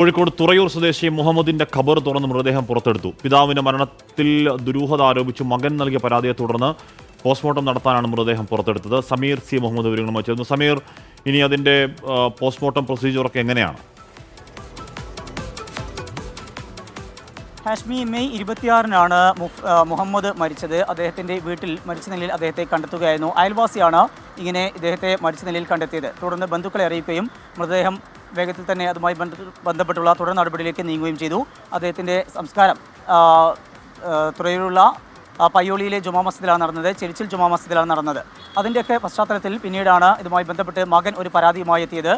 കോഴിക്കോട് തുറയൂർ സ്വദേശി മുഹമ്മദിന്റെ ഖബർ തുറന്ന് മൃതദേഹം പുറത്തെടുത്തു. പിതാവിന്റെ മരണത്തിൽ ദുരൂഹത ആരോപിച്ച് മകൻ നൽകിയ പരാതിയെ തുടർന്ന് പോസ്റ്റ്മോർട്ടം നടത്താനാണ് മൃതദേഹം പുറത്തെടുത്തത്. സമീർ സി മുഹമ്മദ് വിവരങ്ങളുമായി ചേർന്നു. സമീർ, ഇനി അതിന്റെ പോസ്റ്റ്മോർട്ടം പ്രൊസീജിയറൊക്കെ എങ്ങനെയാണ്? ഹാഷ്മി, മെയ് 26-നാണ് മുഹമ്മദ് മരിച്ചത്. അദ്ദേഹത്തിൻ്റെ വീട്ടിൽ മരിച്ച നിലയിൽ അദ്ദേഹത്തെ കണ്ടെത്തുകയായിരുന്നു. അയൽവാസിയാണ് ഇങ്ങനെ ഇദ്ദേഹത്തെ മരിച്ച നിലയിൽ കണ്ടെത്തിയത്. തുടർന്ന് ബന്ധുക്കളെ അറിയിക്കുകയും മൃതദേഹം വേഗത്തിൽ തന്നെ അതുമായി ബന്ധപ്പെട്ടുള്ള തുടർ നടപടിയിലേക്ക് നീങ്ങുകയും ചെയ്തു. അദ്ദേഹത്തിൻ്റെ സംസ്കാരം തുറയൂരുള്ള പയ്യോളിയിലെ ജുമാ മസ്ജിദിലാണ് നടന്നത്. ചെരിച്ചിൽ ജുമാ മസ്ജിദിലാണ് നടന്നത്. അതിൻ്റെയൊക്കെ പശ്ചാത്തലത്തിൽ പിന്നീടാണ് ഇതുമായി ബന്ധപ്പെട്ട് മകൻ ഒരു പരാതിയുമായി എത്തിയത്.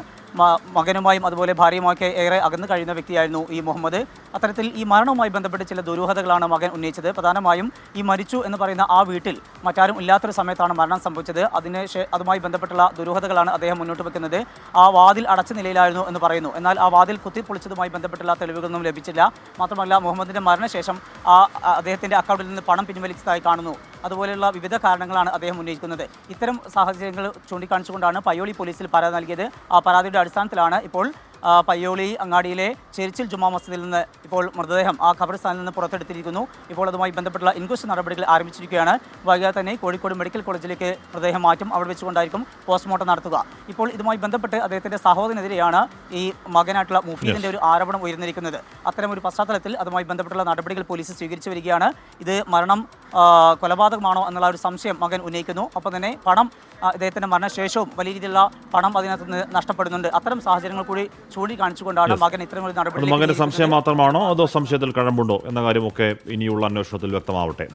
മകനുമായും അതുപോലെ ഭാര്യയുമൊക്കെ ഏറെ അകന്നു കഴിയുന്ന വ്യക്തിയായിരുന്നു ഈ മുഹമ്മദ്. അത്തരത്തിൽ ഈ മരണവുമായി ബന്ധപ്പെട്ട് ചില ദുരൂഹതകളാണ് മകൻ ഉന്നയിച്ചത്. പ്രധാനമായും ഈ മരിച്ചു എന്ന് പറയുന്ന ആ വീട്ടിൽ മറ്റാരും ഇല്ലാത്തൊരു സമയത്താണ് മരണം സംഭവിച്ചത്. അതുമായി ബന്ധപ്പെട്ടുള്ള ദുരൂഹതകളാണ് അദ്ദേഹം മുന്നോട്ട് വെക്കുന്നത്. ആ വാതിൽ അടച്ച നിലയിലായിരുന്നു എന്ന് പറയുന്നു. എന്നാൽ ആ വാതിൽ കുത്തിപ്പൊളിച്ചതുമായി ബന്ധപ്പെട്ടുള്ള തെളിവുകളൊന്നും ലഭിച്ചില്ല. മാത്രമല്ല, മുഹമ്മദിൻ്റെ മരണശേഷം അദ്ദേഹത്തിൻ്റെ അക്കൗണ്ടിൽ നിന്ന് പണം പിൻവലിച്ചതായി കാണുന്നു. അതുപോലെയുള്ള വിവിധ കാരണങ്ങളാണ് അദ്ദേഹം ഉന്നയിക്കുന്നത്. ഇത്തരം സാഹചര്യങ്ങൾ ചൂണ്ടിക്കാണിച്ചുകൊണ്ടാണ് പയ്യോളി പോലീസിൽ പരാതി നൽകിയത്. ആ പരാതിയുടെ അടിസ്ഥാനത്തിലാണ് ഇപ്പോൾ പയ്യോളി അങ്ങാടിയിലെ ചെരിച്ചിൽ ജുമാ മസ്ജിദിൽ നിന്ന് ഇപ്പോൾ മൃതദേഹം ആ ഖബർസ്ഥാനിൽ നിന്ന് പുറത്തെടുത്തിരിക്കുന്നു. ഇപ്പോൾ അതുമായി ബന്ധപ്പെട്ടുള്ള ഇൻക്വസ്റ്റ് നടപടികൾ ആരംഭിച്ചിരിക്കുകയാണ്. വൈകാതെ തന്നെ കോഴിക്കോട് മെഡിക്കൽ കോളേജിലേക്ക് മൃതദേഹം മാറ്റും. അവിടെ വെച്ചുകൊണ്ടായിരിക്കും പോസ്റ്റ്മോർട്ടം നടത്തുക. ഇപ്പോൾ ഇതുമായി ബന്ധപ്പെട്ട് അദ്ദേഹത്തിൻ്റെ സഹോദരനെതിരെയാണ് ഈ മകനായിട്ടുള്ള മുഫീദിൻ്റെ ഒരു ആരോപണം ഉയർന്നിരിക്കുന്നത്. അത്തരമൊരു പശ്ചാത്തലത്തിൽ അതുമായി ബന്ധപ്പെട്ടുള്ള നടപടികൾ പോലീസ് സ്വീകരിച്ചു വരികയാണ്. ഇത് മരണം കൊലപാതകമാണോ എന്നുള്ള ഒരു സംശയം മകൻ ഉന്നയിക്കുന്നു. ഒപ്പം തന്നെ പണം അദ്ദേഹത്തിൻ്റെ മരണശേഷവും വലിയ രീതിയിലുള്ള പണം അതിനകത്ത് നിന്ന് നഷ്ടപ്പെടുന്നുണ്ട്. അത്തരം സാഹചര്യങ്ങൾ കൂടി ചൂണ്ടിക്കാണിച്ചുകൊണ്ടാണ് മകൻ ഇത്തരമൊരു നടപടി. മകന്റെ സംശയം മാത്രമാണോ അതോ സംശയത്തിൽ കഴമ്പുണ്ടോ എന്ന കാര്യമൊക്കെ ഇനിയുള്ള അന്വേഷണത്തിൽ വ്യക്തമാവട്ടെ.